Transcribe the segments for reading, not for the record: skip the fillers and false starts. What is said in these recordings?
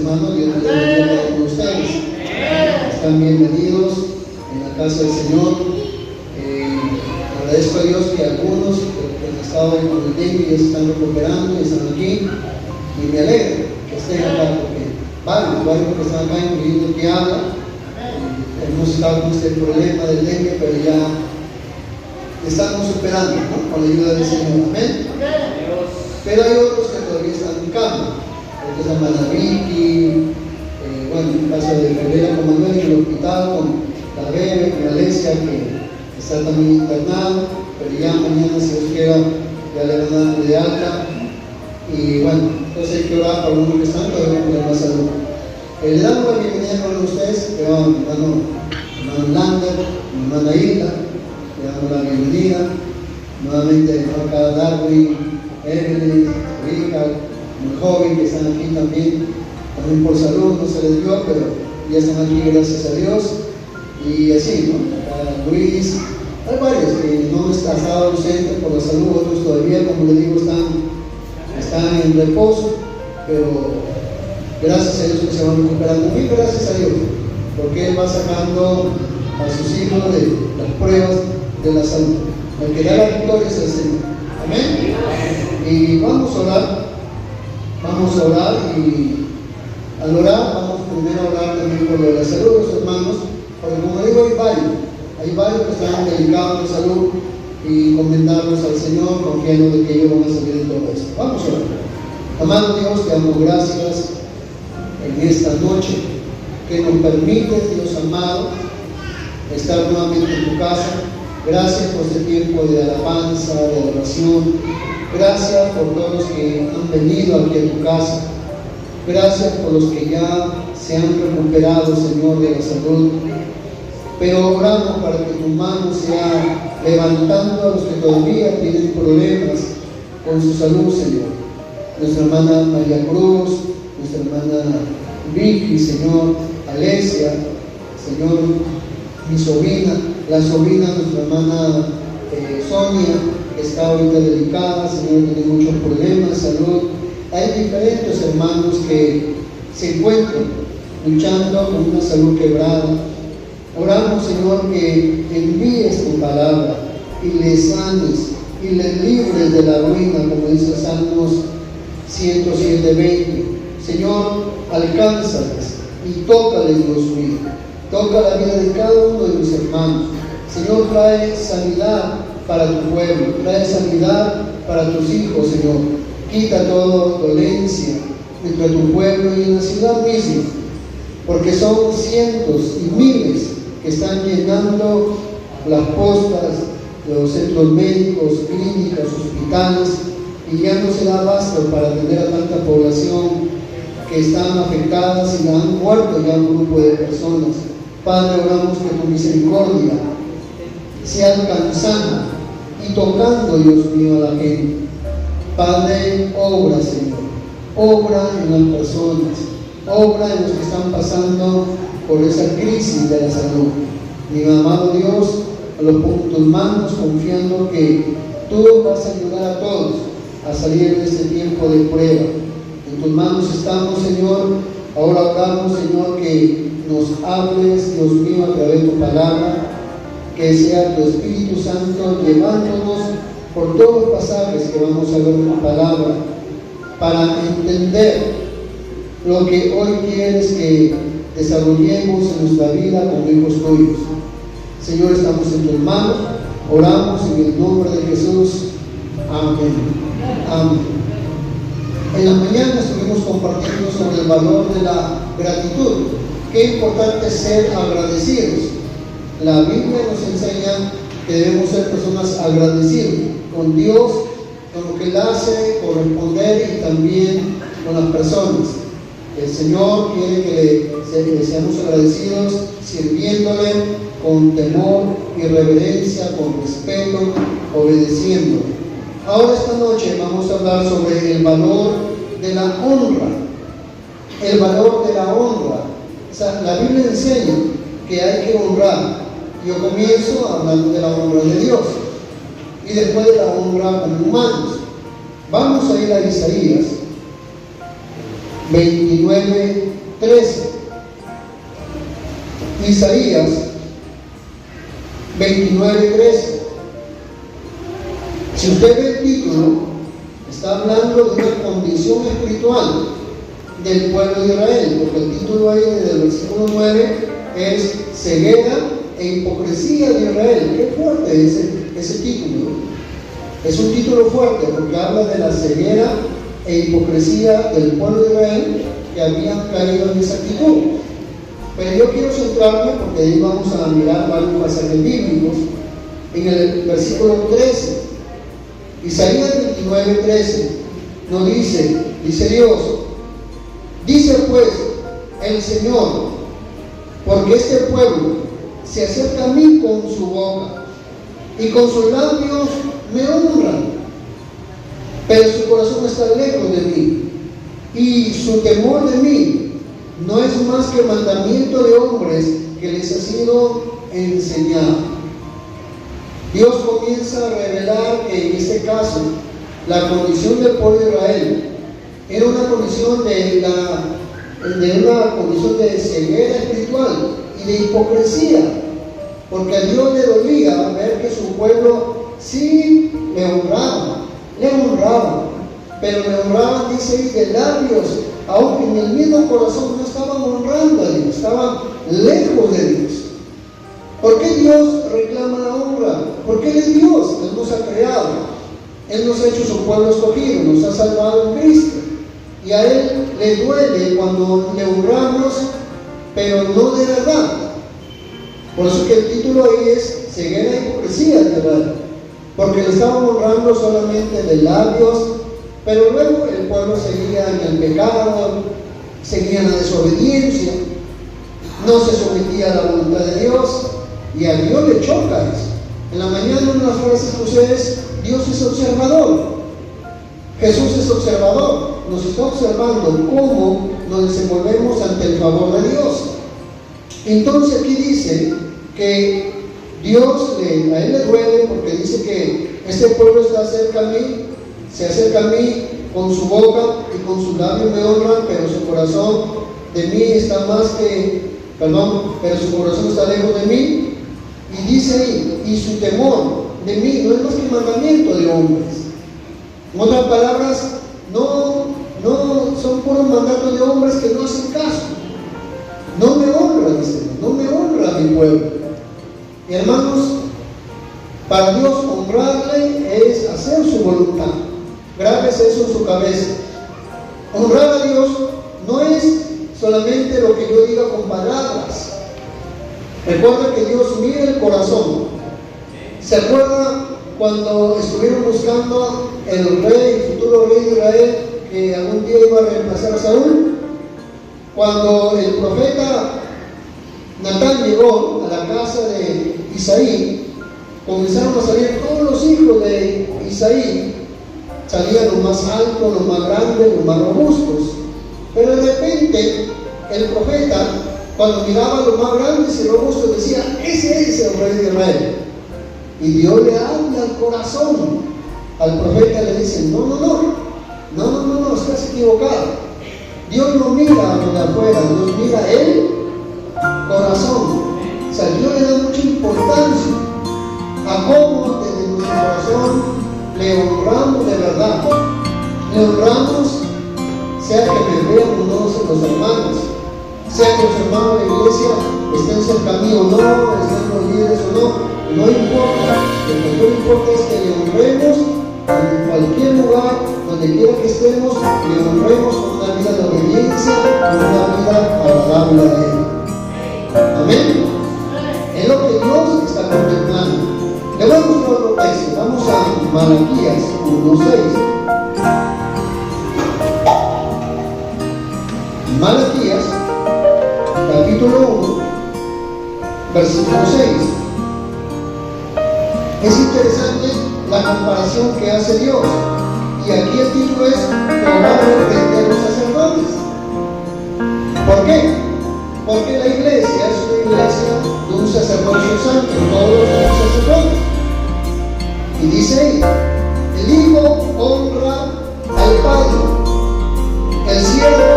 hermanos. Dios me bendiga con ustedes. Están bienvenidos en la casa del Señor. Agradezco a Dios que algunos que han estado con el dengue ya se están recuperando y están aquí. Y me alegra que estén acá, porque varios que están acá, incluyendo que habla. Hemos estado con este problema del dengue, pero ya estamos superando, ¿no? Con la ayuda del Señor. Amén. Pero hay otros que todavía están en cama. Porque es la hermana Vicky, bueno, en casa de Rivera con Manuel en el hospital, con la Bebe, con Alesia, que está también internado, pero ya mañana, si Dios quiera, ya le van a dar de alta. Y bueno, entonces hay que orar por uno que están todavía con la salud. Le damos la bienvenida con ustedes, mi hermano Lander, mi hermana Hilda, le damos la bienvenida. Nuevamente acá Darwin, Evelyn, Richard, muy joven que están aquí también por salud, no se les dio, pero ya están aquí gracias a Dios. Y así, ¿no? Acá Luis, hay varios que no han estado ausentes por la salud, otros todavía, como le digo, están en reposo, pero gracias a Dios que se van recuperando. Muy gracias a Dios, porque Él va sacando a sus hijos de las pruebas de la salud. El que da la victoria es el Señor. Amén. Y vamos a orar y al orar vamos primero a orar también por lo de la salud de los hermanos, porque como digo, hay varios que están delicados de salud y encomendarlos al Señor, confiando de que ellos van a salir de todo esto. Vamos a orar. Amado Dios, te damos gracias en esta noche que nos permite, Dios amado, estar nuevamente en tu casa. Gracias por este tiempo de alabanza, de adoración. Gracias por todos los que han venido aquí a tu casa. Gracias por los que ya se han recuperado, Señor, de la salud. Pero oramos para que tu mano sea levantando a los que todavía tienen problemas con su salud, Señor. Nuestra hermana María Cruz, nuestra hermana Vicky, Señor, Alesia, Señor, mi sobrina, la sobrina de nuestra hermana Sonia, que está ahorita delicada, Señor, tiene muchos problemas de salud. Hay diferentes hermanos que se encuentran luchando con una salud quebrada. Oramos, Señor, que envíes tu palabra y les sanes y les libres de la ruina, como dice Salmos 107:20. Señor, alcánzales y tócales, Dios mío. Toca la vida de cada uno de mis hermanos. Señor, trae sanidad para tu pueblo, trae sanidad para tus hijos, Señor. Quita toda dolencia entre tu pueblo y en la ciudad misma, porque son cientos y miles que están llenando las postas, los centros médicos, clínicas, hospitales, y ya no se da abasto para atender a tanta población que están afectadas y han muerto ya un grupo de personas. Padre, oramos que tu misericordia sea alcanzando y tocando, Dios mío, a la gente. Padre, obra, Señor, obra en las personas, obra en los que están pasando por esa crisis de la salud. Mi amado Dios, lo pongo en tus manos, confiando que tú vas a ayudar a todos a salir de este tiempo de prueba. En tus manos estamos, Señor. Ahora oramos, Señor, que nos hables, Dios mío, a través de tu palabra, que sea tu Espíritu Santo llevándonos por todos los pasajes que vamos a ver en tu palabra, para entender lo que hoy quieres que desarrollemos en nuestra vida como hijos tuyos. Señor, estamos en tus manos, oramos en el nombre de Jesús. Amén. Amén. En la mañana estuvimos compartiendo sobre el valor de la gratitud. Qué importante es ser agradecidos. La Biblia nos enseña que debemos ser personas agradecidas con Dios, con lo que Él hace, corresponder y también con las personas. El Señor quiere que seamos agradecidos sirviéndole con temor y reverencia, con respeto, obedeciendo. Ahora esta noche vamos a hablar sobre el valor de la honra. El valor de la honra. O sea, la Biblia enseña que hay que honrar. Yo comienzo hablando de la honra de Dios y después de la honra con humanos. Vamos a ir a Isaías 29:13. Isaías 29:13. Si usted ve el título, está hablando de una condición espiritual del pueblo de Israel, porque el título ahí del versículo 9 es ceguera e hipocresía de Israel. Qué fuerte ese título. Es un título fuerte porque habla de la ceguera e hipocresía del pueblo de Israel que habían caído en esa actitud. Pero yo quiero centrarme, porque ahí vamos a mirar varios pasajes bíblicos, en el versículo 13. Isaías 29:13 nos dice Dios, dice pues el Señor, porque este pueblo se acerca a mí con su boca y con sus labios me honran, pero su corazón está lejos de mí y su temor de mí no es más que mandamiento de hombres que les ha sido enseñado. Dios comienza a revelar que en este caso la condición del pueblo de Israel era una condición de ceguera espiritual y de hipocresía, porque a Dios le dolía ver que su pueblo sí le honraba, pero le honraban, dice ahí, de labios, aunque en el mismo corazón no estaban honrando a Dios, estaban lejos de Dios. ¿Por qué Dios reclama la honra? Porque Él es Dios, Él nos ha creado, Él nos ha hecho su pueblo escogido, nos ha salvado en Cristo, y a Él le duele cuando le honramos, pero no de verdad. Por eso que el título ahí es ceguera e hipocresía de verdad, porque le estaban honrando solamente de labios, pero luego el pueblo seguía en el pecado, seguía en la desobediencia, no se sometía a la voluntad de Dios, y a Dios le choca eso. En la mañana una de las frases que ustedes, Dios es observador, Jesús es observador, nos está observando cómo nos desenvolvemos ante el favor de Dios. Entonces aquí dice que Dios a Él le duele porque dice que este pueblo está cerca a mí, se acerca a mí con su boca y con sus labios me honran, pero su corazón de mí está pero su corazón está lejos de mí. Y dice ahí, y su temor de mí no es más que mandamiento de hombres. En otras palabras, no son puros mandatos de hombres que no hacen caso. No me honra, dice, no me honra mi pueblo. Y hermanos, para Dios honrarle es hacer su voluntad. Grábese eso en su cabeza. Honrar a Dios no es solamente lo que yo diga con palabras. Recuerda que Dios mira el corazón. ¿Se acuerda cuando estuvieron buscando el futuro rey de Israel, que algún día iba a reemplazar a Saúl? Cuando el profeta Natán llegó a la casa de Isaí, comenzaron a salir todos los hijos de Isaí. Salían los más altos, los más grandes, los más robustos. Pero de repente el profeta, cuando miraba a los más grandes y robustos, decía, ese es el rey de Israel. Y Dios le habla al corazón. Al profeta le dice, no, estás equivocado. Dios no mira de afuera, Dios mira el corazón. O sea, Dios le da mucha importancia a cómo desde nuestro corazón le honramos de verdad. Le honramos, sea que me vean o no los hermanos, sea que los hermanos de la iglesia estén cerca a mí o no, estén los líderes o no importa. Lo que no importa es que le honremos en cualquier lugar, donde quiera que estemos, le honremos con una vida de obediencia, con una vida agradable a Él. Amén. Es lo que Dios está contemplando. Le voy a mostrar otro texto. Vamos a Malaquías 1:6. Malaquías, capítulo 1, versículo 6. Es interesante la comparación que hace Dios. Y aquí el título es Jehová de los sacerdotes. ¿Por qué? Porque la iglesia es una iglesia de un sacerdocio santo, todos somos sacerdotes. Y dice ahí, el hijo honra al padre, el siervo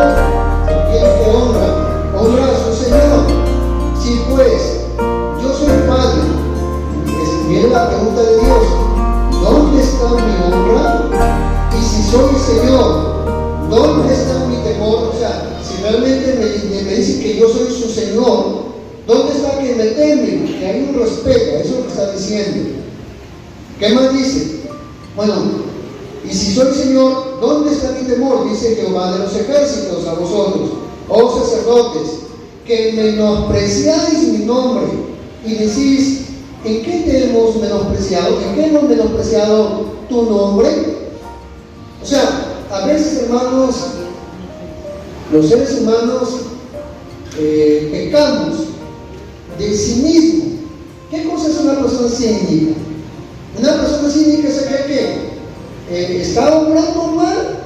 realmente me dice que yo soy su Señor, ¿dónde está que me teme? Que hay un respeto, eso es lo que está diciendo. ¿Qué más dice? Bueno, y si soy Señor, ¿dónde está mi temor? Dice Jehová de los ejércitos a vosotros, oh sacerdotes, que menospreciáis mi nombre y decís, ¿en qué te hemos menospreciado? ¿En qué hemos menospreciado tu nombre? O sea, a veces, hermanos, los seres humanos pecamos de cinismo. ¿Qué cosa es una persona cínica? Una persona cínica se cree que está obrando mal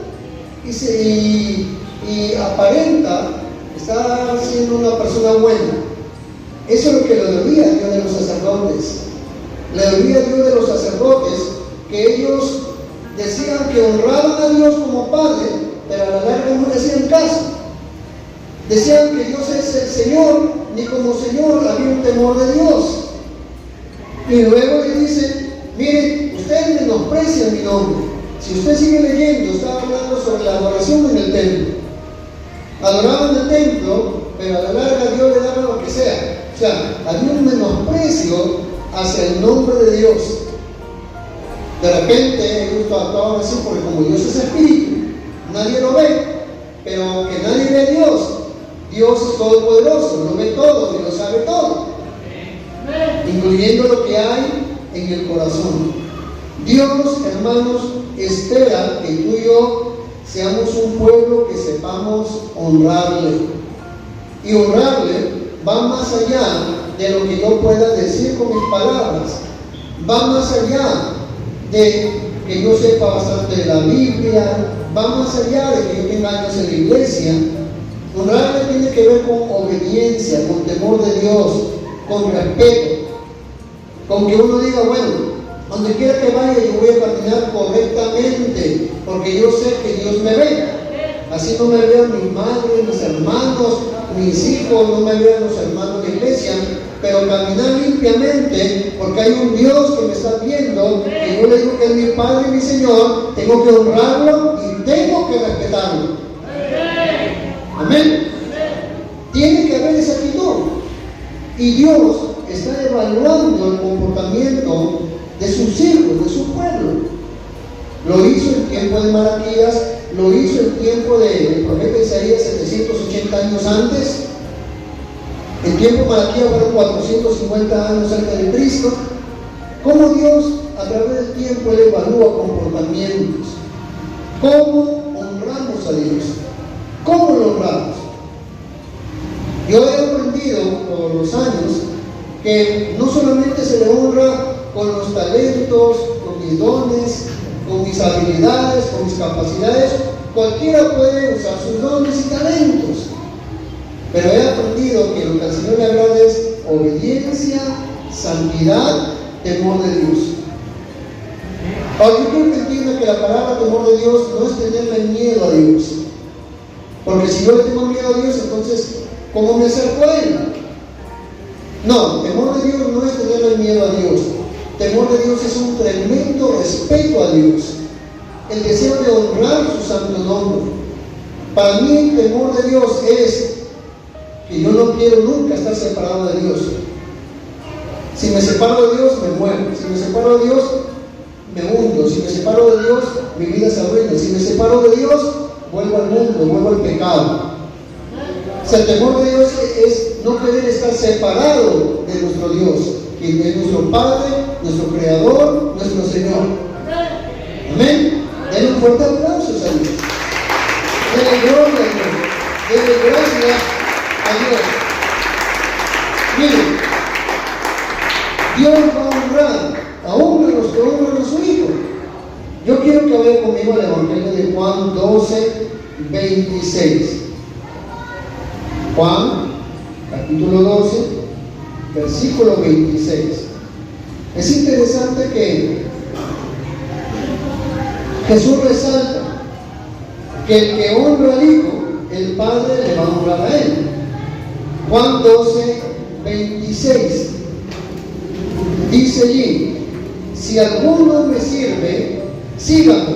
y aparenta estar siendo una persona buena. Eso es lo que le dolía a Dios de los sacerdotes. Le dolía a Dios de los sacerdotes que ellos decían que honraban a Dios como Padre, pero a la larga no le hacían caso. Decían que Dios es el Señor, ni como Señor había un temor de Dios. Y luego le dicen, miren, ustedes menosprecian mi nombre. Si usted sigue leyendo, está hablando sobre la adoración en el templo. Adoraban el templo, pero a la larga Dios le daba lo que sea. O sea, había un menosprecio hacia el nombre de Dios. De repente ellos actuaban así porque como Dios es espíritu, nadie lo ve, pero que nadie ve a Dios. Dios es todopoderoso, lo ve todo y lo sabe todo, incluyendo lo que hay en el corazón. Dios, hermanos, espera que tú y yo seamos un pueblo que sepamos honrarle. Y honrarle va más allá de lo que yo pueda decir con mis palabras. Va más allá de que yo sepa bastante de la Biblia. Va más allá de que yo tenga años en la iglesia. Honrarle tiene que ver con obediencia, con temor de Dios, con respeto. Con que uno diga, bueno, donde quiera que vaya yo voy a caminar correctamente, porque yo sé que Dios me ve. Así no me vean mi madre, mis hermanos, mis hijos, no me vean los hermanos de la iglesia, pero caminar limpiamente, porque hay un Dios que me está viendo, y yo le digo que es mi Padre y mi Señor, tengo que honrarlo y tengo que respetarlo. Amén. Tiene que haber esa actitud. Y Dios está evaluando el comportamiento de sus hijos, de su pueblo. Lo hizo en tiempo de Malaquías, lo hizo en tiempo del profeta Isaías 780 años antes. En tiempo de Malaquías fueron 450 años antes de Cristo. ¿Cómo Dios a través del tiempo Él evalúa comportamientos? ¿Cómo honramos a Dios? ¿Cómo lo honramos? Yo he aprendido por los años que no solamente se le honra con los talentos, con mis dones, con mis habilidades, con mis capacidades. Cualquiera puede usar sus dones y talentos, pero he aprendido que lo que al Señor le agrada es obediencia, santidad, temor de Dios. Ahora yo quiero que entienda que la palabra temor de Dios no es tenerle miedo a Dios, porque si yo le tengo miedo a Dios, entonces ¿cómo me acerco a Él? No, temor de Dios no es tenerle miedo a Dios. Temor de Dios es un tremendo respeto a Dios, el deseo de honrar su santo nombre. Para mí el temor de Dios es que yo no quiero nunca estar separado de Dios. Si me separo de Dios, me muero. Si me separo de Dios, me hundo. Si me separo de Dios, mi vida se arruina. Si me separo de Dios, vuelvo al mundo, vuelvo al pecado. O sea, el temor de Dios es no querer estar separado de nuestro Dios, que es nuestro Padre, nuestro Creador, nuestro Señor. Amén. Denle un fuerte aplauso a Dios. Denle gloria a Dios. Denle gracias a Dios. Miren, Dios va a honrar aún a los que honran a su Hijo. Yo quiero que vayan conmigo al Evangelio de Juan 12, 26. Juan, capítulo 12, versículo 26. Es interesante que Jesús resalta que el que honra al Hijo, el Padre le va a honrar a Él. Juan 12, 26. Dice allí, si alguno me sirve, sígame,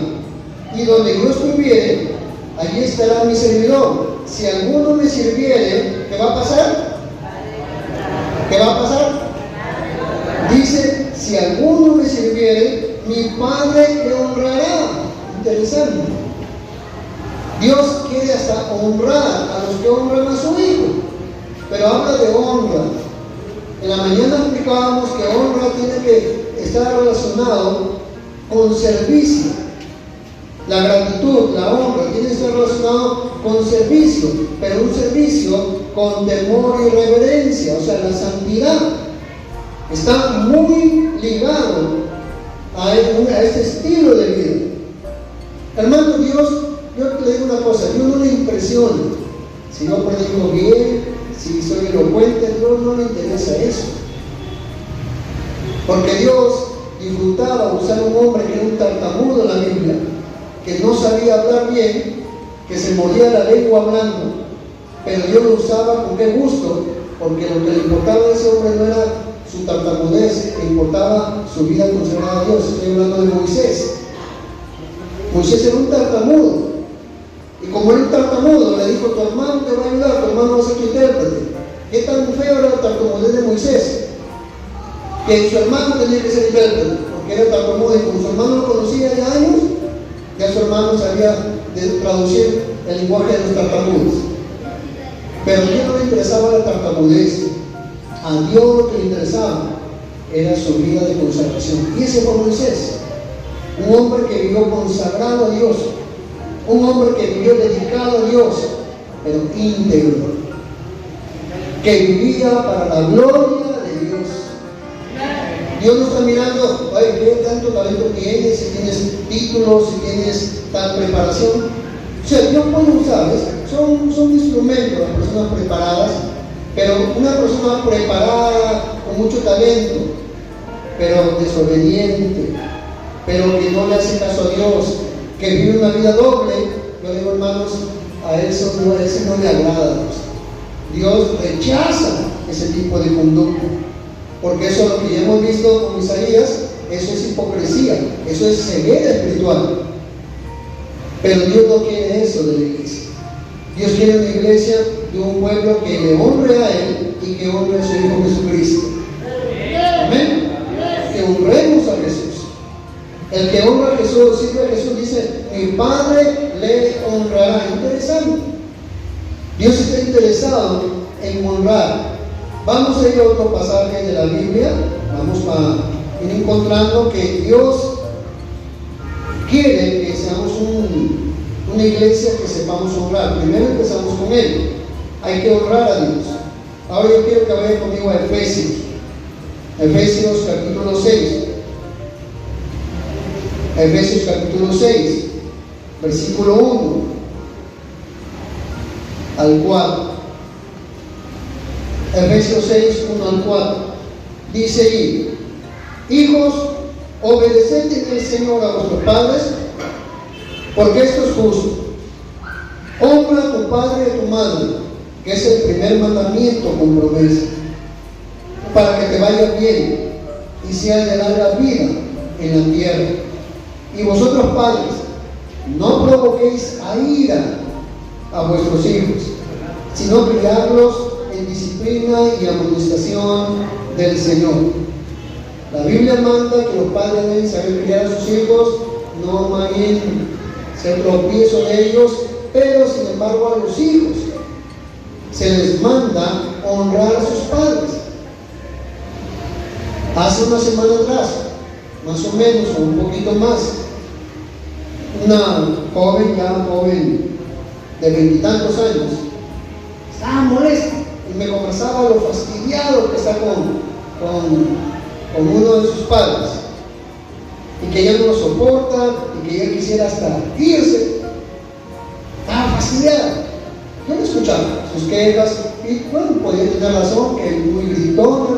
y donde yo estuviere, allí estará mi servidor. Si alguno me sirviere, ¿qué va a pasar? ¿Qué va a pasar? Dice, si alguno me sirviere, mi Padre le honrará. Interesante. Dios quiere hasta honrar a los que honran a su Hijo, pero habla de honra. En la mañana explicábamos que honra tiene que estar relacionado con servicio. La gratitud, la honra, tiene que estar relacionado con servicio, pero un servicio con temor y reverencia, o sea, la santidad. Está muy ligado a este estilo de vida. Hermano, Dios, yo le digo una cosa, Dios no le impresiona si yo predico bien, si soy elocuente. Dios no le interesa eso, porque Dios disfrutaba usar un hombre que era un tartamudo en la Biblia, que no sabía hablar bien, que se mordía la lengua hablando, pero Dios lo usaba con qué gusto, porque lo que le importaba a ese hombre no era su tartamudez, le importaba su vida consagrada a Dios. Estoy hablando de Moisés. Moisés era un tartamudo, y como era un tartamudo, le dijo: tu hermano te va a ayudar, tu hermano va a ser tu intérprete. ¿Qué tan feo era la tartamudez de Moisés? Que su hermano tenía que ser intérprete, porque era tartamudo, y como su hermano lo conocía ya años, ya su hermano sabía traducir el lenguaje de los tartamudos. Pero a Dios no le interesaba la tartamudez. A Dios lo que le interesaba era su vida de consagración. Y ese fue Moisés, un hombre que vivió consagrado a Dios, un hombre que vivió dedicado a Dios, pero íntegro, que vivía para la gloria de Dios. Dios no está mirando: ay, qué tanto talento tienes, si tienes títulos, si tienes tal preparación. O sea, Dios puede usar, son instrumentos las personas preparadas, pero una persona preparada, con mucho talento, pero desobediente, pero que no le hace caso a Dios, que vive una vida doble, yo digo, hermanos, a eso no le agrada a Dios. Dios rechaza ese tipo de conducta, porque eso es lo que ya hemos visto con Isaías. Eso es hipocresía, eso es ceguera espiritual. Pero Dios no quiere eso de la iglesia. Dios quiere una iglesia de un pueblo que le honre a Él y que honre a su Hijo Jesucristo. Amén. Que honremos a Jesús. El que honra a Jesús, sirve a Jesús, dice: mi Padre le honrará. Interesante. Dios está interesado en honrar. Vamos a ir a otro pasaje de la Biblia. Vamos a ir encontrando que Dios quiere que seamos una iglesia que sepamos honrar. Primero empezamos con Él. Hay que honrar a Dios. Ahora yo quiero que vayan conmigo a Efesios. Efesios capítulo 6. Efesios capítulo 6, versículo 1 al 4. Efesios 6, 1 al 4. Dice ahí: hijos, obedeced en el Señor a vuestros padres, porque esto es justo. Honra a tu padre y a tu madre, que es el primer mandamiento con promesa, para que te vaya bien y sea de larga vida en la tierra. Y vosotros, padres, no provoquéis a ira a vuestros hijos, sino criarlos en disciplina y amonestación del Señor. La Biblia manda que los padres deben saber criar a sus hijos, no más bien ser tropiezo de ellos, pero sin embargo a los hijos se les manda honrar a sus padres. Hace una semana atrás, más o menos, o un poquito más, una joven de 20 y tantos años, estaba molesta y me conversaba lo fastidiado que está con uno de sus padres, y que ella no lo soporta y que ella quisiera hasta irse. Estaba fastidiada. Yo le escuchaba sus quejas y bueno, podía tener razón, que es muy gritona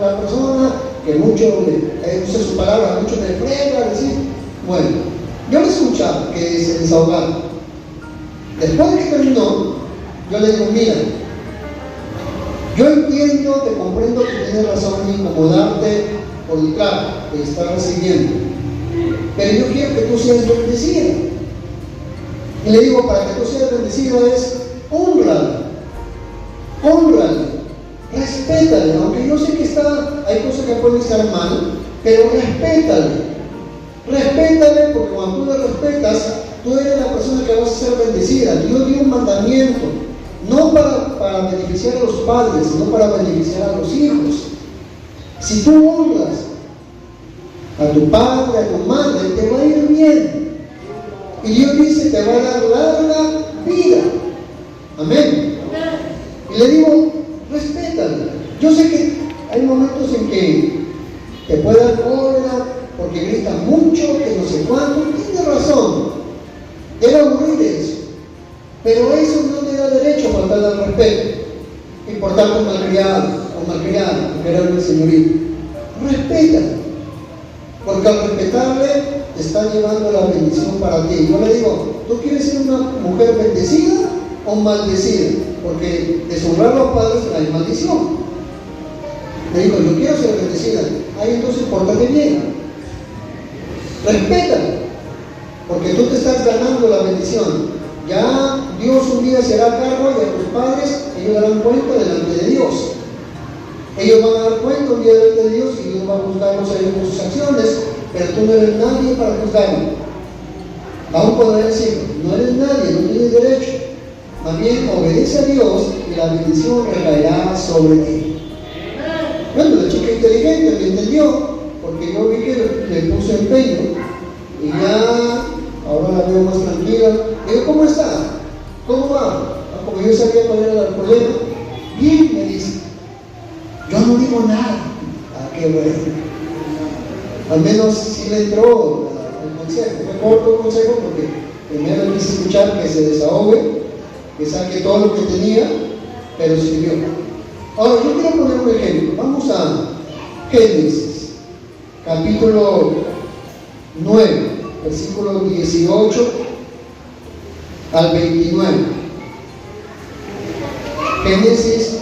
la persona, que mucho usa su palabra, mucho me frega, decir. Bueno, yo le escuchaba que se desahogaba. Después de que terminó, yo le digo: mira, yo entiendo, te comprendo que tienes razón en incomodarte por el trato que estás recibiendo, pero yo quiero que tú seas bendecida. Y le digo, para que tú seas bendecido es honrale, respétale, aunque yo sé que hay cosas que pueden estar mal, pero respétale, porque cuando tú le respetas, tú eres la persona que vas a ser bendecida. Dios dio un mandamiento, no para beneficiar a los padres, sino para beneficiar a los hijos. Si tú honras a tu padre, a tu madre, te va a ir bien. Y Dios dice, te va a dar larga vida. Amén. Y le digo, respétale. Yo sé que hay momentos en que te puede dar cólera porque grita mucho, que no sé cuánto. Tiene razón, debe aburrir eso. Pero eso no te da derecho a faltar al respeto y portarte malcriado o malcriada, porque era una señorita. Respétale, porque al respetarle te está llevando la bendición para ti. Yo le digo, ¿tú quieres ser una mujer bendecida o maldecida? Porque deshonrar a los padres hay maldición. Le digo, yo quiero ser bendecida. Ahí entonces pórtate bien, respétale, porque tú te estás ganando la bendición. Ya Dios un día se hará cargo y a tus padres ellos darán cuenta delante de Dios. Ellos van a dar cuenta un día delante de Dios y Dios va a juzgarlos a ellos por sus acciones, pero tú no eres nadie para juzgarlo. Aún podrás decir, no eres nadie, no tienes derecho. Más bien obedece a Dios y la bendición recaerá sobre ti. Bueno, la chica inteligente me entendió, porque yo vi que le puse empeño y ya ahora la veo más tranquila. Digo, ¿cómo está? ¿Cómo va? Como yo sabía cuál era el problema. Bien, me dice. Yo no digo nada. Qué bueno. Al menos sí le entró el consejo. Fue corto el consejo porque primero le quise escuchar que se desahogue, que saque todo lo que tenía, pero sirvió. Ahora, yo quiero poner un ejemplo. Vamos a Génesis, capítulo 9, versículo 18 al 29. Génesis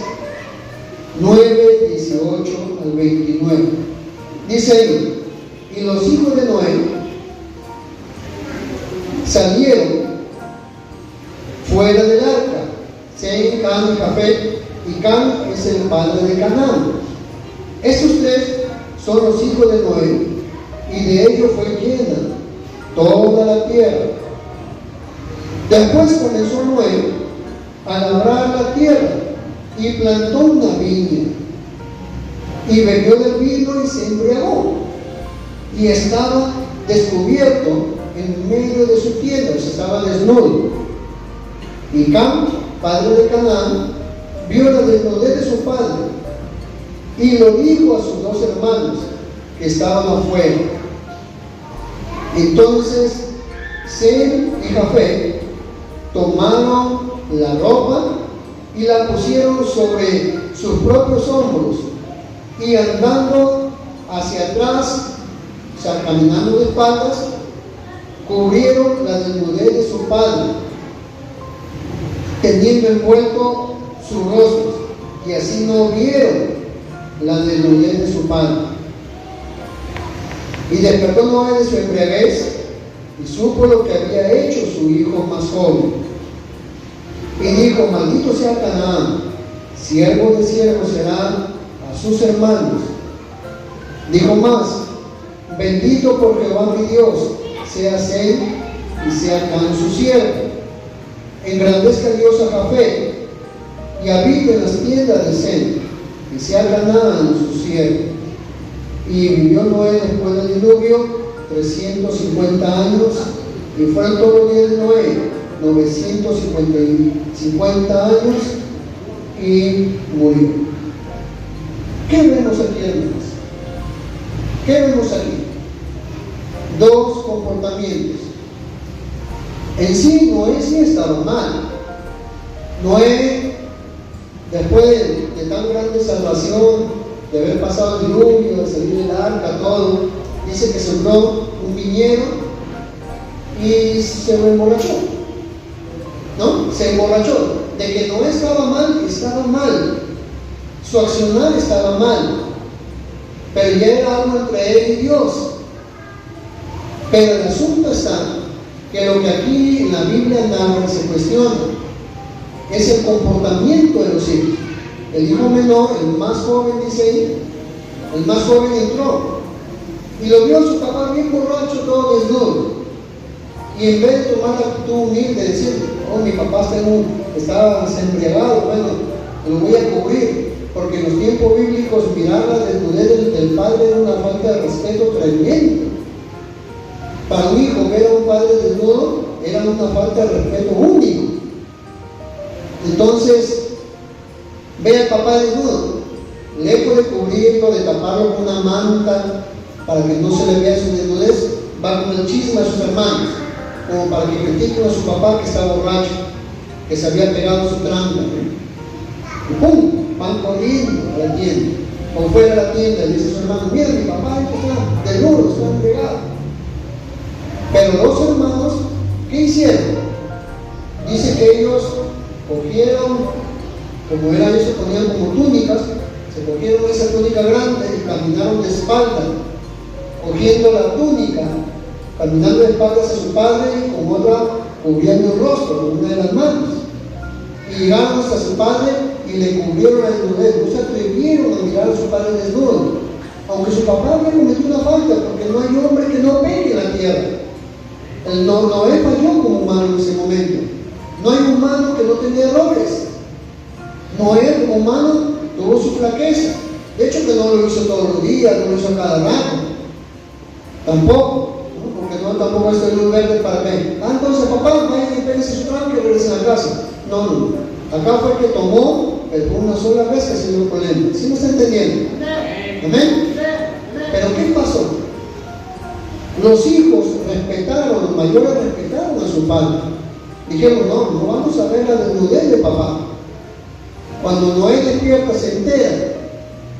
9, 18 al 29. Dice ahí, y los hijos de Noé salieron fuera del arca, Sem, Cam y Jafet, y Cam es el padre de Canaán. Estos tres son los hijos de Noé, y de ellos fue llena toda la tierra. Después comenzó Noé a labrar la tierra y plantó una viña, y bebió del vino y se embriagó, y estaba descubierto en medio de su tienda, o sea, estaba desnudo. Y Cam, padre de Canaán, vio la desnudez de su padre y lo dijo a sus dos hermanos que estaban afuera. Entonces Sem y Jafet tomaron la ropa y la pusieron sobre sus propios hombros, y andando hacia atrás, o sea, caminando de espaldas, cubrieron la desnudez de su padre, teniendo envuelto sus rostros, y así no vieron la desnudez de su padre. Y despertó Noé de su embriaguez y supo lo que había hecho su hijo más joven, y dijo, maldito sea Canaán, siervo de siervo será a sus hermanos. Dijo más, bendito por Jehová mi Dios sea Sem y sea Cam su siervo. Engrandezca Dios a Jafet y habite en las tiendas de Sem, y sea Canaán su siervo. Y vivió Noé después del diluvio 350 años, y fueron todos los días de Noé 950 años, y murió. ¿Qué vemos aquí, hermanos? ¿Qué vemos aquí? Dos comportamientos. En sí, Noé sí estaba mal. Noé, después de tan grande salvación, de haber pasado el diluvio, de salir del arca, todo, dice que sembró un viñedo y se emborrachó. ¿No? Se emborrachó. De que Noé estaba mal. Su accionar estaba mal. Pero ya era algo entre él y Dios. Pero el asunto está que lo que aquí en la Biblia narra se cuestiona es el comportamiento de los hijos. El hijo menor, el más joven, dice ahí, el más joven entró y lo vio su papá bien borracho, todo desnudo. Y en vez de tomar la actitud humilde de decir, oh, mi papá estaba embriagado, bueno, lo voy a cubrir, porque en los tiempos bíblicos mirar la desnudez del padre era una falta de respeto tremenda. Para un hijo ver a un padre desnudo era una falta de respeto único. Entonces, ve al papá desnudo, lejos de cubrirlo, de taparlo con una manta para que no se le vea su desnudez, va con el chisme a sus hermanos, como para que critiquen a su papá que está borracho, que se había pegado su trampa. Y ¡pum! Van corriendo a la tienda, o fuera de la tienda, y dice a su hermano, mira, mi papá está desnudo, está entregado. Pero los hermanos, ¿qué hicieron? Dice que ellos cogieron, como era eso, ponían como túnicas, se cogieron esa túnica grande y caminaron de espalda, cogiendo la túnica, caminando de espaldas a su padre y con otra cubriendo el rostro, con una de las manos. Y llegaron hasta su padre y le cubrieron la desnudez. No se atrevieron a mirar a su padre desnudo, aunque su papá había cometido una falta, porque no hay hombre que no peque en la tierra. El Noé falló como humano en ese momento. No hay humano que no tenga errores. Noé como humano tuvo su flaqueza. De hecho que no lo hizo todos los días, no lo hizo cada rato. Tampoco, ¿no? Porque no tampoco es luz verde para mí. Entonces papá, vaya y pégase su tranque y regrese a la casa. No. Acá fue que tomó, pero una sola vez que se dio el problema. ¿Sí me está entendiendo? ¿Amén? Pero ¿qué pasó? Los hijos respetaron, los mayores respetaron a su padre. Dijeron, no vamos a ver la desnudez de papá. Cuando Noé despierta, se entera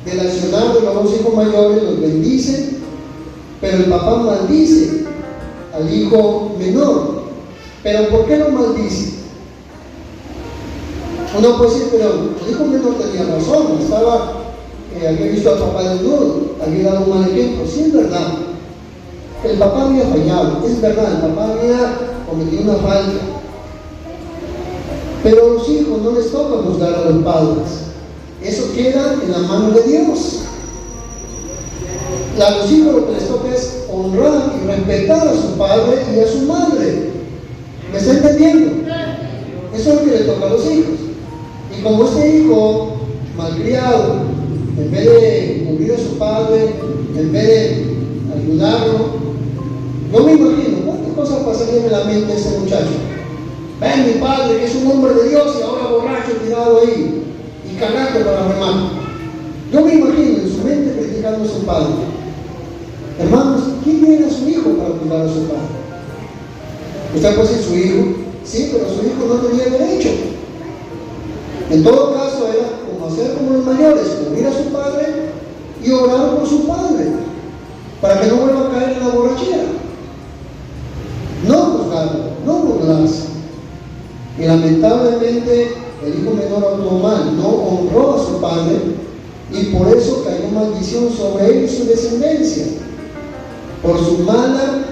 del accionar de los dos hijos mayores, los bendice, pero el papá maldice al hijo menor. ¿Pero por qué lo maldice? Uno puede decir, pero el hijo menor tenía razón, había visto al papá desnudo, había dado un mal ejemplo. Sí, es verdad. El papá había fallado, es verdad, el papá había cometido una falta. Pero a los hijos no les toca juzgar a los padres. Eso queda en la mano de Dios. A los hijos lo que les toca es honrar y respetar a su padre y a su madre. ¿Me está entendiendo? Eso es lo que le toca a los hijos. Y como este hijo malcriado, en vez de cubrir a su padre, en vez de ayudarlo, yo me imagino cuántas cosas pasarían en la mente de este muchacho. Ven mi padre, que es un hombre de Dios y ahora borracho tirado ahí y cagando para remar. Yo me imagino en su mente criticando a su padre. Hermanos, ¿quién era su hijo para cuidar a su padre? Usted puede decir su hijo, sí, pero su hijo no tenía derecho. En todo caso era como hacer como los mayores, cubrir a su padre y orar por su padre, para que no vuelva a caer en la borrachera. No juzgarlo, no burlarse. Y lamentablemente el hijo menor actuó mal, no honró a su padre y por eso cayó maldición sobre él y su descendencia, por su mala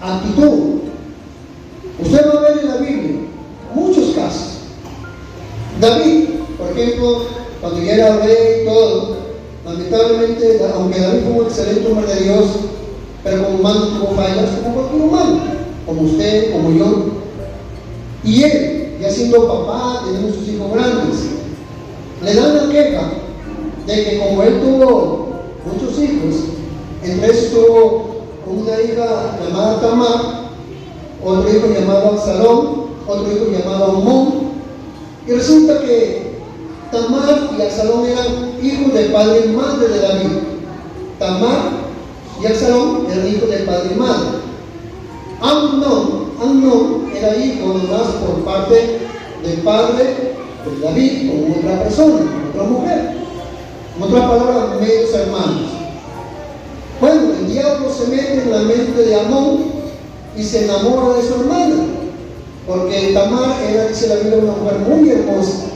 actitud. Usted va a ver en la Biblia muchos casos. David, por ejemplo, cuando ya era rey y todo, lamentablemente, aunque David fue un excelente hombre de Dios, pero como humano tuvo fallas como cualquier humano, como usted, como yo. Y él, ya siendo papá, teniendo sus hijos grandes, le dan la queja de que como él tuvo muchos hijos, entre esos tuvo una hija llamada Tamar, otro hijo llamado Absalón, otro hijo llamado Amón, y resulta que Tamar y Absalón eran hijos del padre y madre de David. Tamar y Absalón eran hijos del padre y madre. Amnón era hijo nomás por parte del padre de David, con otra persona, con otra mujer. En otras palabras, medios hermanos. Bueno, el diablo se mete en la mente de Amón y se enamora de su hermana, porque Tamar era, dice la Biblia, una mujer muy hermosa.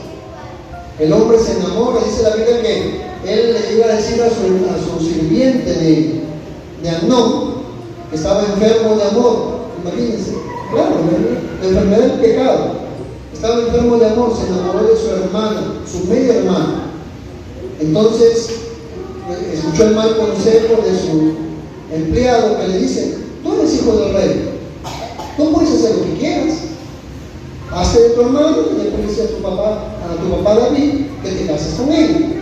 El hombre se enamora, dice la Biblia que él le iba a decir a su sirviente de Amnón, que estaba enfermo de amor, imagínense, Claro, la enfermedad del pecado. Estaba enfermo de amor, se enamoró de su hermana, su media hermana. Entonces, escuchó el mal consejo de su empleado que le dice: tú eres hijo del rey, tú puedes hacer lo que quieras, hazte de tu hermano y le dice a tu papá David que te cases con él.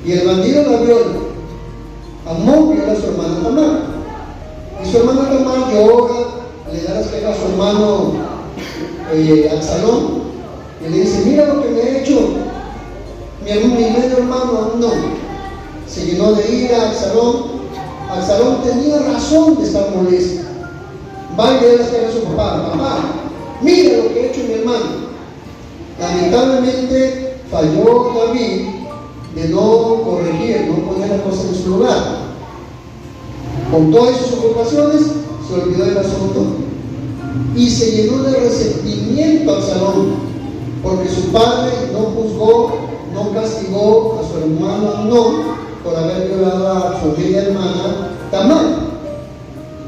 Y el bandido la viola. Amón viola a su hermana Tamar. Y su hermana Tamar llora, le da las quejas a su hermano Absalón, y le dice: mira lo que me ha hecho mi medio hermano Amnón. Se llenó de ira Absalón. Absalón tenía razón de estar molesto. Va y le da las quejas a su papá: papá, mira lo que ha hecho mi hermano. Lamentablemente falló David de no corregir, no poner las cosas en su lugar. Con todas sus ocupaciones se olvidó del asunto y se llenó de resentimiento a Absalón, porque su padre no juzgó, no castigó a su hermano Amnón por haber violado a su media hermana Tamar.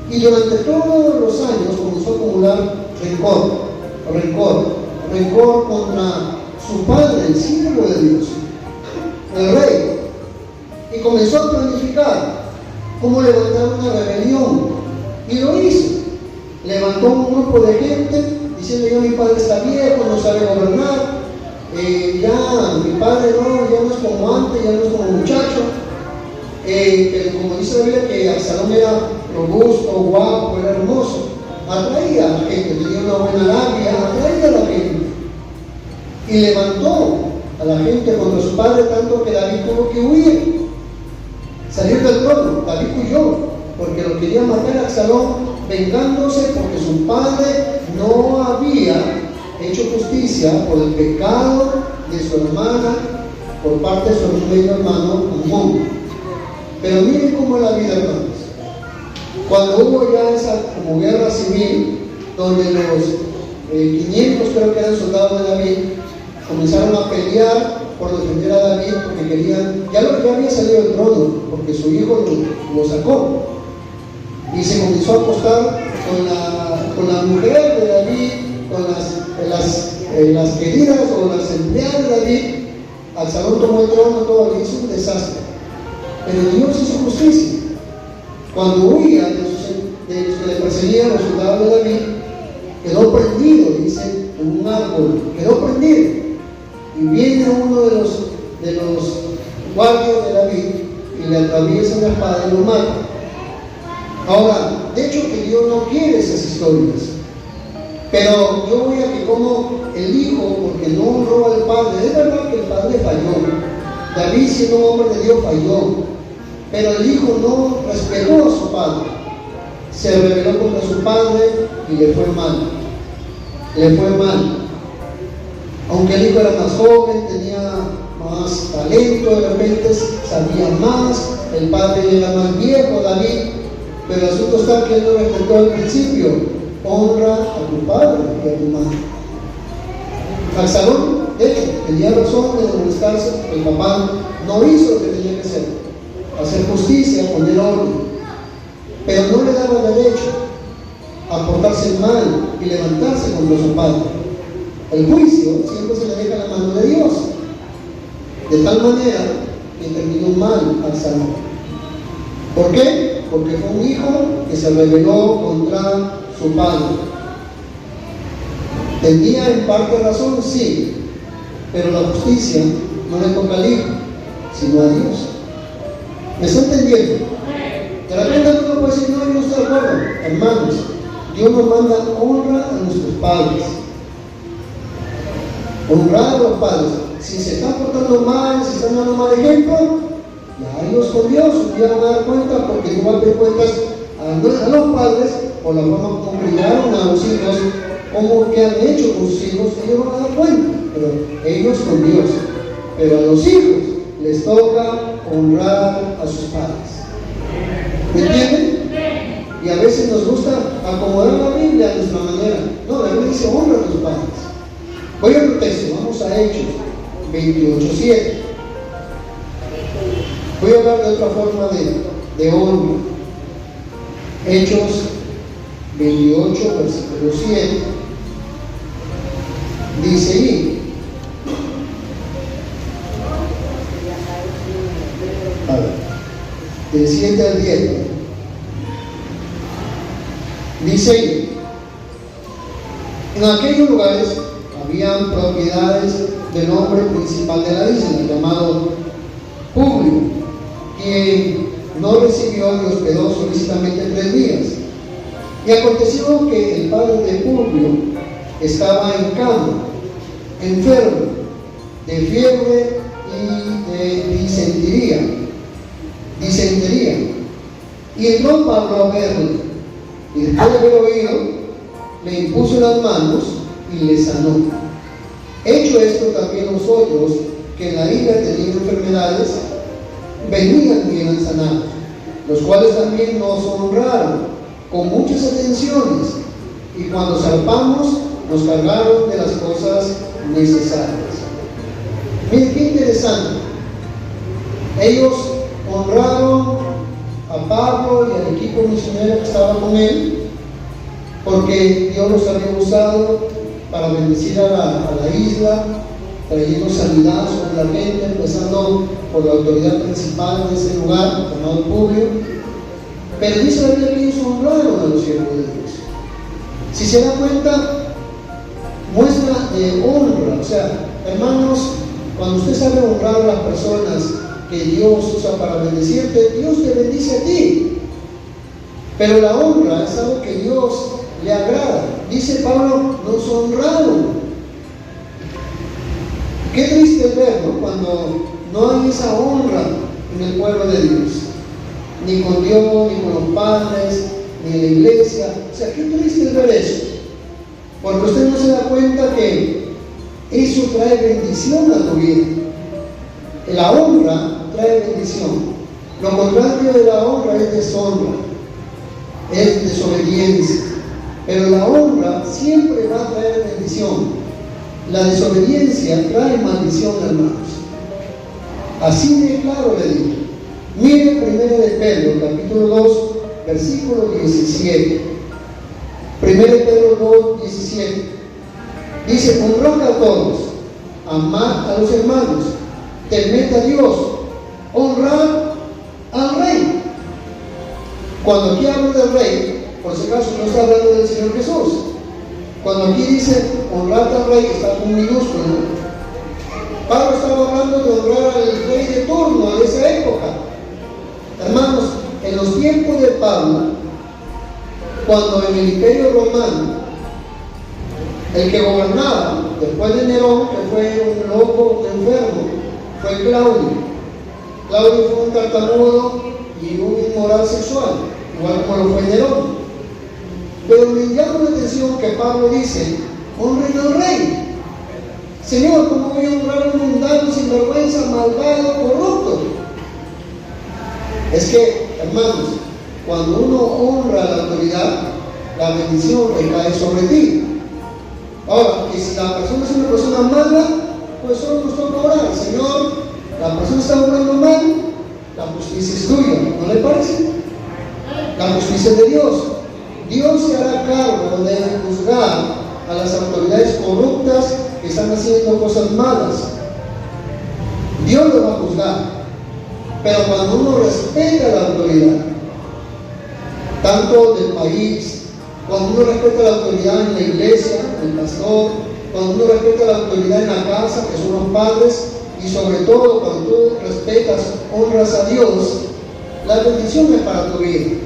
Y durante todos los años comenzó a acumular rencor contra su padre, el siervo de Dios, el rey. Y comenzó a planificar cómo levantar una rebelión. Y lo hizo. Levantó un grupo de gente diciendo: ya mi padre está viejo, no sabe gobernar, ya mi padre ya no es como antes, ya no es como muchacho. Como dice la Biblia, que Absalón era robusto, guapo, era hermoso, atraía a la gente, tenía una buena labia, atraía a la gente. Y levantó a la gente contra su padre, tanto que David tuvo que huir, salir del trono. David huyó porque lo quería matar a Absalón, vengándose porque su padre no había hecho justicia por el pecado de su hermana por parte de su medio hermano Amón. Pero miren cómo es la vida, hermanos. Cuando hubo ya esa como guerra civil, donde los 500 creo que eran soldados de David, comenzaron a pelear por defender a David, porque querían, ya había salido del trono, porque su hijo lo sacó. Y se comenzó a acostar con la mujer de David, con las queridas o las empleadas de David. Absalón tomó el trono, todo hizo un desastre. Pero Dios hizo justicia. Cuando huía de los que le perseguían, los soldados de David, quedó prendido, dice, en un árbol, quedó prendido. Y viene uno de los guardias de David y le atraviesa la espada y lo mata. Ahora, de hecho que Dios no quiere esas historias, pero yo voy a que como el hijo, porque no honró al padre, es verdad que el padre falló, David siendo un hombre de Dios falló, pero el hijo no respetó a su padre, se rebeló contra su padre y le fue mal. Aunque el hijo era más joven, tenía más talento, de repente sabía más, el padre era más viejo, David. Pero el asunto está que él no respetó al principio: honra a tu padre y a tu madre. Absalón, de hecho, tenía razón de molestarse, el papá no hizo lo que tenía que hacer justicia, poner orden, pero no le daba derecho a portarse mal y levantarse contra su padre. El juicio siempre se le deja en la mano de Dios, de tal manera que terminó mal Absalón. ¿Por qué? Porque fue un hijo que se rebeló contra su padre. ¿Tenía en parte razón? Sí, pero la justicia no le toca al hijo, sino a Dios. ¿Me está entendiendo? De repente uno puede decir: no, yo no estoy de acuerdo. Hermanos, Dios nos manda honra a nuestros padres. Honrar a los padres. Si se están portando mal, si están dando mal ejemplo, ya ellos con Dios un día van a dar cuenta, porque no van a dar cuentas a los padres por la forma como criaron a los hijos, como que han hecho con sus hijos. Ellos van a dar cuenta, pero ellos con Dios. Pero a los hijos les toca honrar a sus padres. ¿Me entienden? Y a veces nos gusta acomodar la Biblia a nuestra manera. No, la Biblia dice: honra a tus padres. Voy a otro texto, vamos a Hechos 28:7. Voy a hablar de otra forma de honra. Hechos 28, versículo versículo 7, dice ahí, del 7 al 10, dice ahí, en aquellos lugares habían propiedades del hombre principal de la isla, llamado Publio, quien no recibió ni hospedó solícitamente 3 días. Y aconteció que el padre de Publio estaba en cama, enfermo, de fiebre y de disentería. Y entró Pablo a verlo, y después de haber oído, le impuso las manos y le sanó. Hecho esto, también nosotros, que en la isla tenían enfermedades, venían y eran sanados, los cuales también nos honraron con muchas atenciones, y cuando zarpamos nos cargaron de las cosas necesarias. Miren qué interesante. Ellos honraron a Pablo y al equipo misionero que estaba con él, porque Dios los había usado para bendecir a la isla, trayendo sanidad sobre la gente, empezando por la autoridad principal de ese lugar, llamado Publio. Pero dice la Biblia que ellos honraron a los siervos de Dios. Si se da cuenta, muestra de honra. O sea, hermanos, cuando usted sabe honrar a las personas que Dios usa para bendecirte, Dios te bendice a ti. Pero la honra es algo que Dios le agrada. Dice Pablo, nos honraron. Qué triste es ver, ¿no?, cuando no hay esa honra en el pueblo de Dios, ni con Dios, ni con los padres, ni en la iglesia. O sea, qué triste es ver eso, porque usted no se da cuenta que eso trae bendición a tu vida. La honra trae bendición. Lo contrario de la honra es deshonra, es desobediencia. Pero la honra siempre va a traer bendición. La desobediencia trae maldición, hermanos. Así de claro le digo. Mire 1 de Pedro, capítulo 2, versículo 17. 1 de Pedro 2, 17. Dice, honrad a todos, amad a los hermanos, temed a Dios, honrad al rey. Cuando aquí hablo del rey, por si acaso no está hablando del Señor Jesús. Cuando aquí dice honrar al rey, está con minúsculo. Pablo estaba hablando de honrar al rey de turno de esa época. Hermanos, en los tiempos de Pablo, cuando en el Imperio Romano, el que gobernaba después de Nerón, que fue un loco, un enfermo, fue Claudio. Claudio fue un tartamudo y un inmoral sexual, igual como lo fue Nerón. Pero me llama la atención que Pablo dice, honren al rey. Señor, ¿cómo voy a honrar a un mundano, sinvergüenza, malvado, corrupto? Es que, hermanos, cuando uno honra a la autoridad, la bendición recae sobre ti. Ahora, que si la persona es una persona mala, pues solo nos toca orar. Señor, la persona está obrando mal, la justicia es tuya, ¿no le parece? La justicia es de Dios. Dios se hará cargo de juzgar a las autoridades corruptas que están haciendo cosas malas. Dios lo va a juzgar. Pero cuando uno respeta la autoridad, tanto del país, cuando uno respeta la autoridad en la iglesia, el pastor, cuando uno respeta la autoridad en la casa, que son los padres, y sobre todo cuando tú respetas, honras a Dios, la bendición es para tu vida.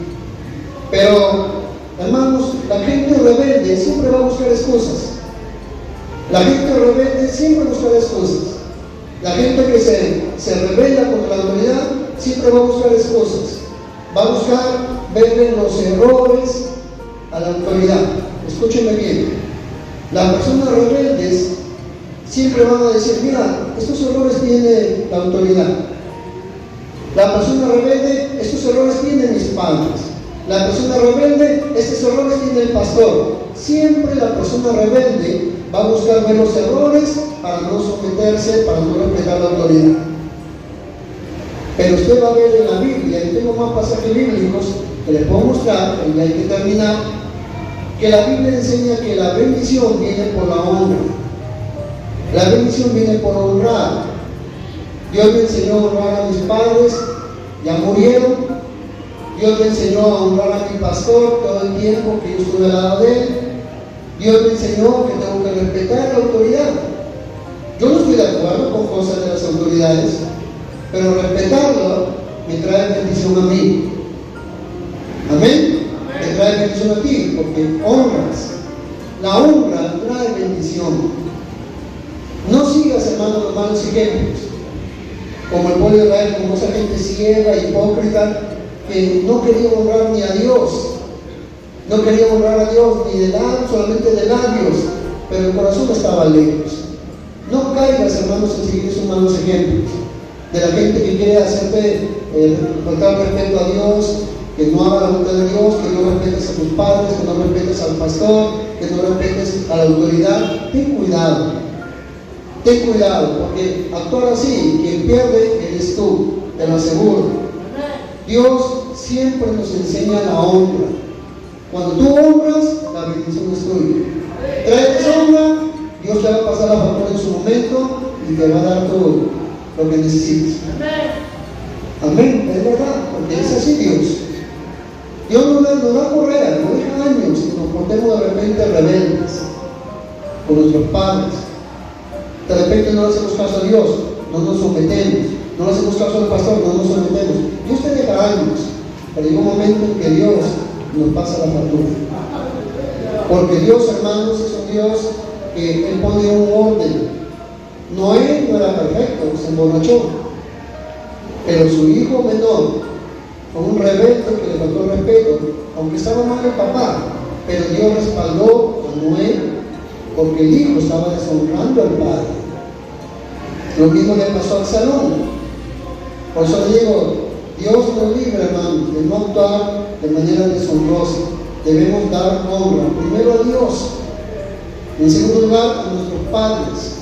Pero hermanos, la gente rebelde siempre va a buscar excusas. La gente rebelde siempre buscará excusas. La gente que se rebela contra la autoridad siempre va a buscar excusas. Va a buscar verle los errores a la autoridad. Escúchenme bien. Las personas rebeldes siempre van a decir, mira, estos errores tiene la autoridad. La persona rebelde, estos errores tienen mis padres. La persona rebelde, estos errores tiene el pastor. Siempre la persona rebelde va a buscar ver los errores para no someterse, para no respetar la autoridad. Pero usted va a ver en la Biblia, y tengo más pasajes bíblicos que les puedo mostrar, y hay que terminar, que la Biblia enseña que la bendición viene por la honra. La bendición viene por honrar. Dios me enseñó a honrar a mis padres, ya murieron. Dios me enseñó a honrar a mi pastor todo el tiempo que yo estuve al lado de él. Dios me enseñó que tengo que respetar la autoridad. Yo no estoy de acuerdo con cosas de las autoridades, pero respetarlo me trae bendición a mí. Amén. Me trae bendición a ti, porque honras. La honra trae bendición. No sigas, hermano, los malos ejemplos, como el pueblo de Israel, como esa gente ciega, hipócrita, que no quería honrar ni a Dios. No quería honrar a Dios ni de labios, solamente de labios, pero el corazón estaba lejos. No caigas, hermanos, en seguir esos malos ejemplos de la gente que quiere hacerte faltar respeto a Dios, que no haga la voluntad de Dios, que no respetes a tus padres, que no respetes al pastor, que no respetes a la autoridad. Ten cuidado. Ten cuidado, porque actuar así, quien pierde eres tú, te lo aseguro. Dios siempre nos enseña la honra. Cuando tú honras, la bendición es tuya. Traes deshonra, Dios te va a pasar la factura en su momento y te va a dar todo lo que necesites. Amén, es verdad, porque es así Dios. Dios nos da correa, no deja años que nos portemos de repente rebeldes con nuestros padres. De repente no le hacemos caso a Dios, no nos sometemos. No le hacemos caso al pastor, no nos sometemos. Dios te deja años, pero llega un momento en que Dios nos pasa la factura. Porque Dios, hermanos, es un Dios que Él pone un orden. Noé no era perfecto, se emborrachó. Pero su hijo menor fue un rebelde que le faltó respeto, aunque estaba mal el papá. Pero Dios respaldó a Noé porque el hijo estaba deshonrando al padre. Lo mismo le pasó a Absalón. Por eso le digo, Dios nos libre, hermanos, de no actuar de manera deshonrosa. Debemos dar honra primero a Dios, en segundo lugar a nuestros padres,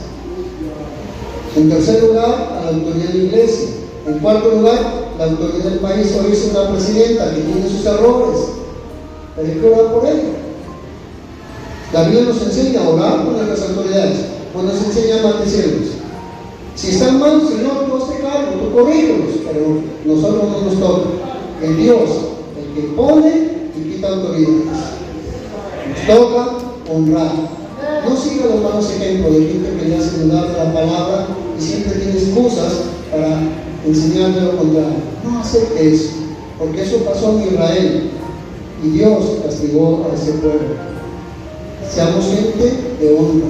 en tercer lugar a la autoridad de la iglesia, en cuarto lugar la autoridad del país. Hoy es una presidenta que tiene sus errores, pero hay que orar por ella. La Biblia nos enseña a orar por nuestras autoridades, o nos enseña a maldecirlos. Si están mal, Señor, tú hazte cargo, tú corrígelos, pero nosotros no nos toca. Es Dios el que pone y quita autoridades. Nos toca honrar. No siga los malos ejemplos de gente que le hace dudar de la palabra y siempre tiene excusas para enseñarte lo contrario. No acepte eso, porque eso pasó en Israel y Dios castigó a ese pueblo. Seamos gente de honra.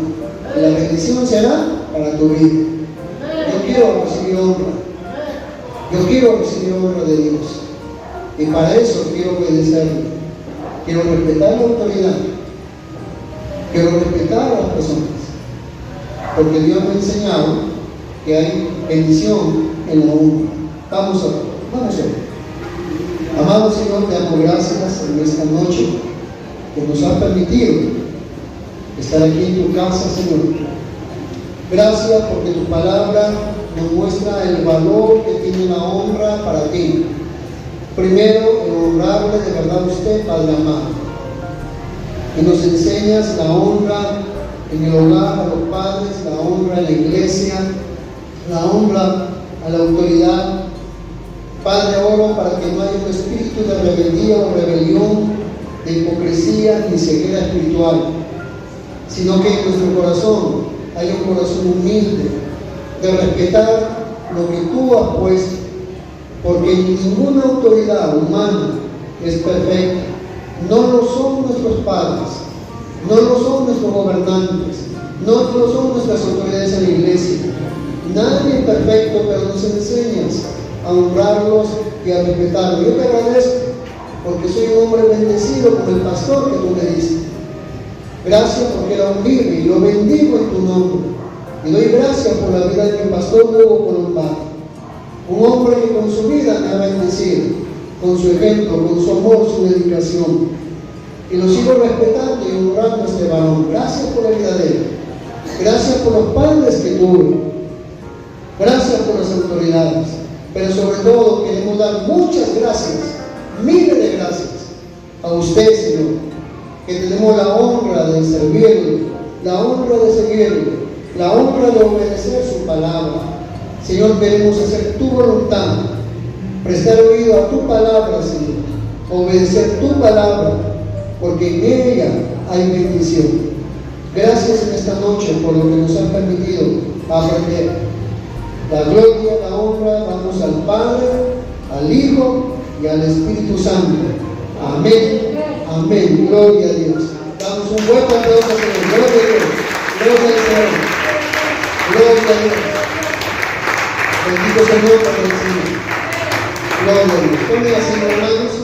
La bendición será para tu vida. Yo quiero recibir honra. Yo quiero recibir honra de Dios. Y para eso quiero obedecerle. Quiero respetar la autoridad. Quiero respetar a las personas. Porque Dios me ha enseñado que hay bendición en la honra. Vamos a ver. Vamos a ver. Amado Señor, te damos gracias en esta noche que nos ha permitido estar aquí en tu casa, Señor. Gracias porque tu palabra nos muestra el valor que tiene la honra para ti. Primero, el honrarle de verdad a usted, Padre amado. Y nos enseñas la honra en el hogar a los padres, la honra en la iglesia, la honra a la autoridad. Padre, oro para que no haya un espíritu de rebeldía o rebelión, de hipocresía ni ceguera espiritual, sino que en nuestro corazón hay un corazón humilde de respetar lo que tú has puesto, porque ninguna autoridad humana es perfecta. No lo son nuestros padres, no lo son nuestros gobernantes, no lo son nuestras autoridades en la iglesia. Nadie es perfecto, pero nos enseñas a honrarlos y a respetarlos. Yo te agradezco porque soy un hombre bendecido con el pastor que tú me diste. Gracias porque lo vive y lo bendigo en tu nombre. Y doy gracias por la vida de mi pastor Hugo Colombano, un hombre que con su vida me ha bendecido, con su ejemplo, con su amor, su dedicación. Y lo sigo respetando y honrando a este varón. Gracias por la vida de él. Gracias por los padres que tuve. Gracias por las autoridades. Pero sobre todo queremos dar muchas gracias, miles de gracias a usted, Señor, que tenemos la honra de servirle, la honra de seguirle, la honra de obedecer su palabra. Señor, queremos hacer tu voluntad, prestar oído a tu palabra, Señor, obedecer tu palabra, porque en ella hay bendición. Gracias en esta noche por lo que nos han permitido aprender. La gloria, la honra damos al Padre, al Hijo y al Espíritu Santo. Amén. Amén. Gloria a Dios. Damos un buen aplauso al Señor. Gloria a Dios. Gloria al Señor. Gloria a Dios. Bendito Señor por el Señor. Gloria a Dios. ¿Dónde la Señor, hermanos?